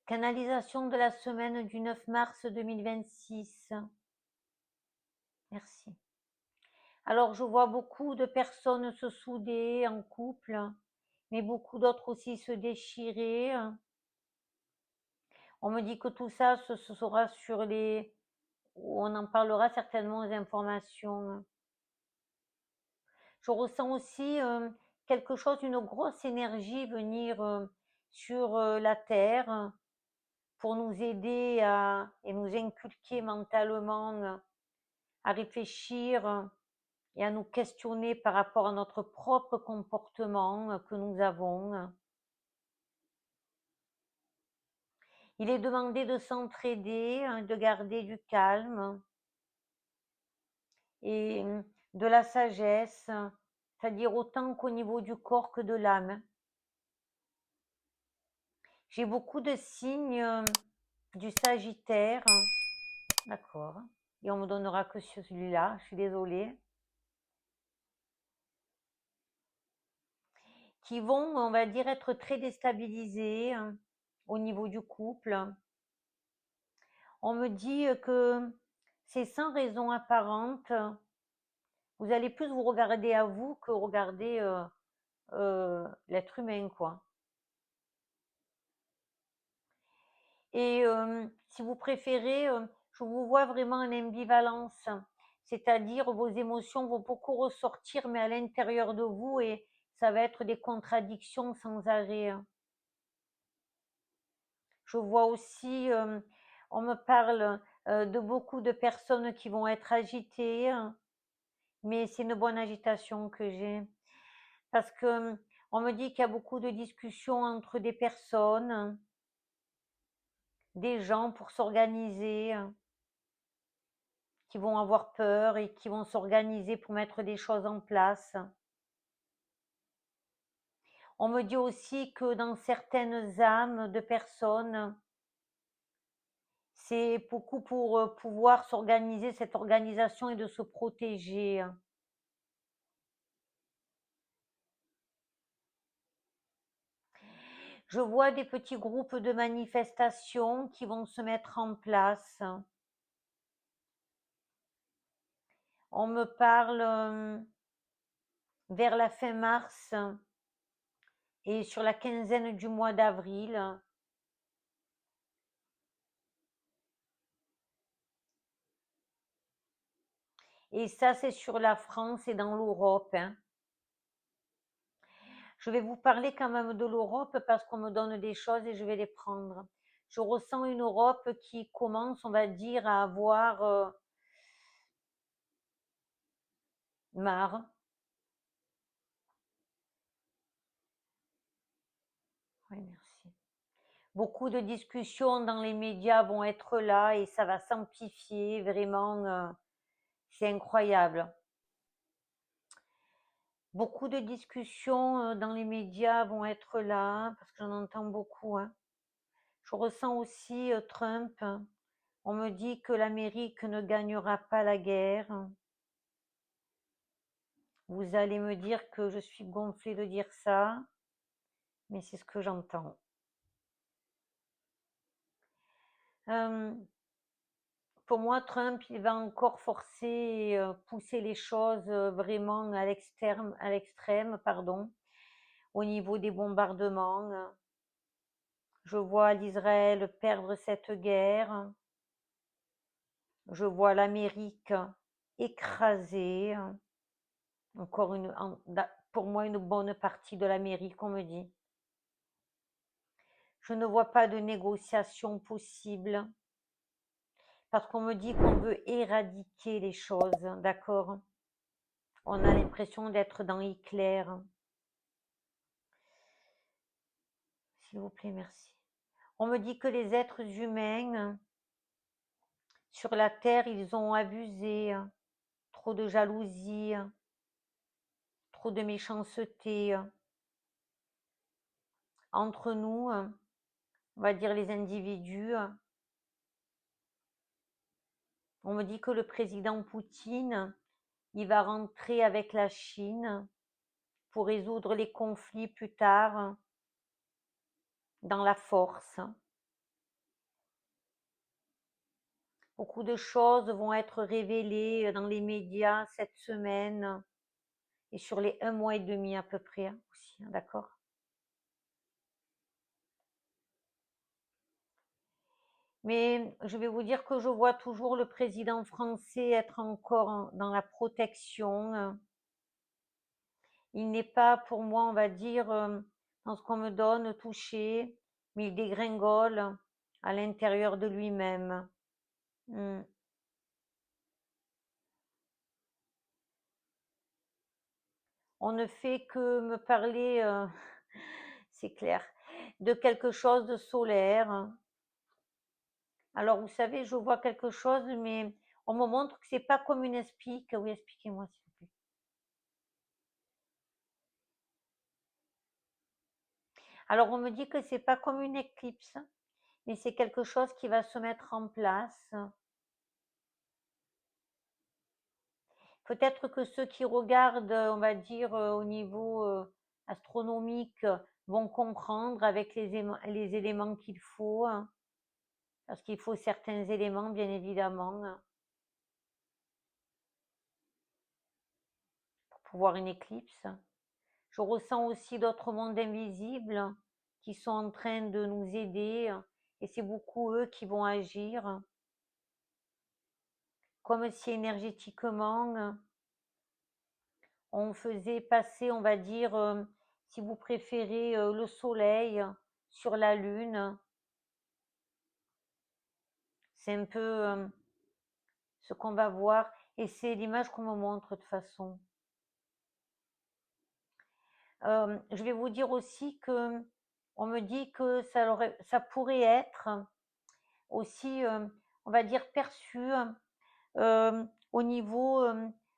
Canalisation de la semaine du 9 mars 2026. Merci. Alors, je vois beaucoup de personnes se souder en couple, mais beaucoup d'autres aussi se déchirer. On me dit que tout ça, ce sera sur les... On en parlera certainement aux informations. Je ressens aussi quelque chose, une grosse énergie venir sur la Terre pour nous aider et nous inculquer mentalement à réfléchir et à nous questionner par rapport à notre propre comportement que nous avons. Il est demandé de s'entraider, de garder du calme et de la sagesse, c'est-à-dire autant qu'au niveau du corps que de l'âme. J'ai beaucoup de signes du Sagittaire, d'accord, et on me donnera que celui-là, je suis désolée, qui vont, on va dire, être très déstabilisés au niveau du couple. On me dit que c'est sans raison apparente. Vous allez plus vous regarder à vous que regarder l'être humain, quoi. Et si vous préférez, je vous vois vraiment en ambivalence, c'est-à-dire vos émotions vont beaucoup ressortir, mais à l'intérieur de vous, et ça va être des contradictions sans arrêt. Je vois aussi, on me parle de beaucoup de personnes qui vont être agitées, mais c'est une bonne agitation que j'ai. Parce que on me dit qu'il y a beaucoup de discussions entre des personnes, des gens pour s'organiser, qui vont avoir peur et qui vont s'organiser pour mettre des choses en place. On me dit aussi que dans certaines âmes de personnes, c'est beaucoup pour pouvoir s'organiser, cette organisation et de se protéger. Je vois des petits groupes de manifestations qui vont se mettre en place. On me parle vers la fin mars et sur la quinzaine du mois d'avril. Et ça, c'est sur la France et dans l'Europe, hein. Je vais vous parler quand même de l'Europe parce qu'on me donne des choses et je vais les prendre. Je ressens une Europe qui commence, on va dire, à avoir marre. Oui, merci. Beaucoup de discussions dans les médias vont être là et ça va s'amplifier, vraiment, c'est incroyable. Beaucoup de discussions dans les médias vont être là parce que j'en entends beaucoup, hein. Je ressens aussi Trump. On me dit que l'Amérique ne gagnera pas la guerre. Vous allez me dire que je suis gonflée de dire ça, mais c'est ce que j'entends. Euh, pour moi, Trump, il va encore forcer, pousser les choses vraiment à l'extrême, pardon, au niveau des bombardements. Je vois l'Israël perdre cette guerre. Je vois l'Amérique écrasée. Encore pour moi, une bonne partie de l'Amérique, on me dit. Je ne vois pas de négociation possible parce qu'on me dit qu'on veut éradiquer les choses, d'accord? On a l'impression d'être dans Hitler. S'il vous plaît, merci. On me dit que les êtres humains sur la Terre, ils ont abusé, trop de jalousie, trop de méchanceté entre nous, on va dire les individus. On me dit que le président Poutine, il va rentrer avec la Chine pour résoudre les conflits plus tard dans la force. Beaucoup de choses vont être révélées dans les médias cette semaine et sur les 1 mois et demi à peu près aussi, hein, d'accord? Mais je vais vous dire que je vois toujours le président français être encore dans la protection. Il n'est pas pour moi, on va dire, dans ce qu'on me donne, touché, mais il dégringole à l'intérieur de lui-même. Mm. On ne fait que me parler, c'est clair, de quelque chose de solaire. Alors, vous savez, je vois quelque chose, mais on me montre que c'est pas comme une explique. Oui, expliquez-moi, s'il vous plaît. Alors, on me dit que c'est pas comme une éclipse, mais c'est quelque chose qui va se mettre en place. Peut-être que ceux qui regardent, on va dire, au niveau astronomique, vont comprendre avec les éléments qu'il faut, hein, parce qu'il faut certains éléments, bien évidemment, hein, pour pouvoir une éclipse. Je ressens aussi d'autres mondes invisibles qui sont en train de nous aider, et c'est beaucoup eux qui vont agir, comme si énergétiquement, on faisait passer, on va dire, si vous préférez, le soleil sur la lune. C'est un peu ce qu'on va voir, et c'est l'image qu'on me montre de toute façon. Je vais vous dire aussi que on me dit que ça pourrait être aussi, on va dire, perçu au niveau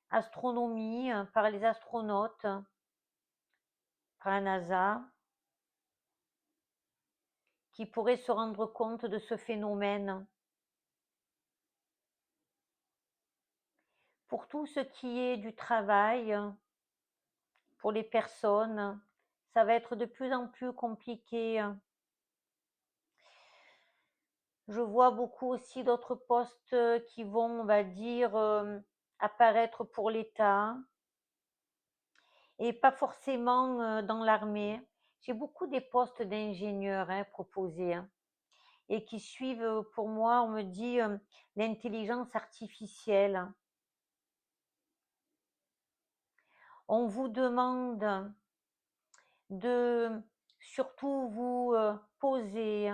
astronomie par les astronautes, par la NASA, qui pourraient se rendre compte de ce phénomène. Pour tout ce qui est du travail, pour les personnes, ça va être de plus en plus compliqué. Je vois beaucoup aussi d'autres postes qui vont, on va dire, apparaître pour l'État et pas forcément dans l'armée. J'ai beaucoup des postes d'ingénieurs proposés, hein, et qui suivent, pour moi, on me dit, l'intelligence artificielle. On vous demande de surtout vous poser,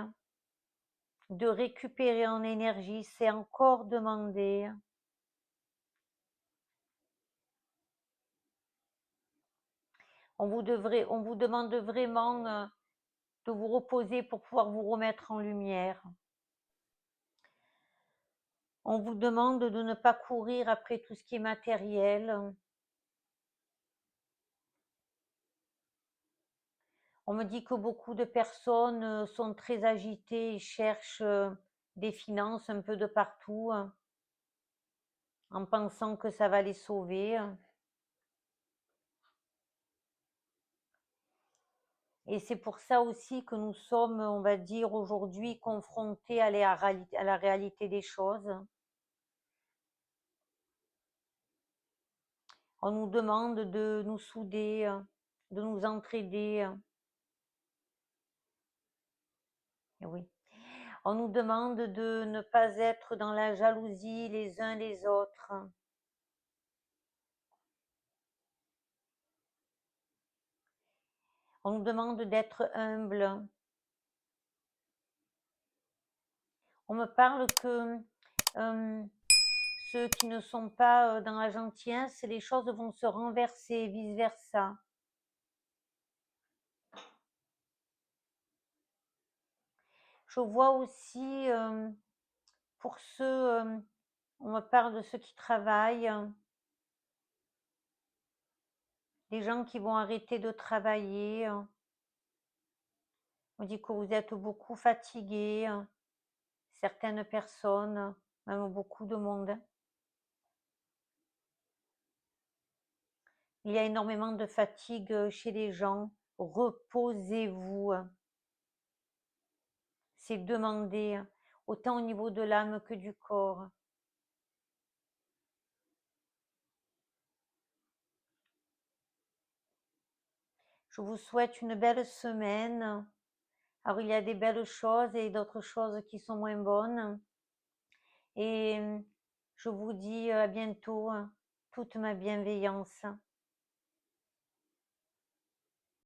de récupérer en énergie, c'est encore demandé. On vous demande vraiment de vous reposer pour pouvoir vous remettre en lumière. On vous demande de ne pas courir après tout ce qui est matériel. On me dit que beaucoup de personnes sont très agitées et cherchent des finances un peu de partout, en pensant que ça va les sauver. Et c'est pour ça aussi que nous sommes, on va dire, aujourd'hui confrontés à la réalité des choses. On nous demande de nous souder, de nous entraider. Et oui. On nous demande de ne pas être dans la jalousie les uns les autres. On nous demande d'être humble. On me parle que euh, ceux qui ne sont pas dans la gentillesse, les choses vont se renverser, vice-versa. Je vois aussi pour ceux, on me parle de ceux qui travaillent, des gens qui vont arrêter de travailler. On dit que vous êtes beaucoup fatigués, certaines personnes, même beaucoup de monde. Il y a énormément de fatigue chez les gens. Reposez-vous. C'est demandé. autant au niveau de l'âme que du corps. Je vous souhaite une belle semaine. Alors, il y a des belles choses et d'autres choses qui sont moins bonnes. Et je vous dis à bientôt, toute ma bienveillance.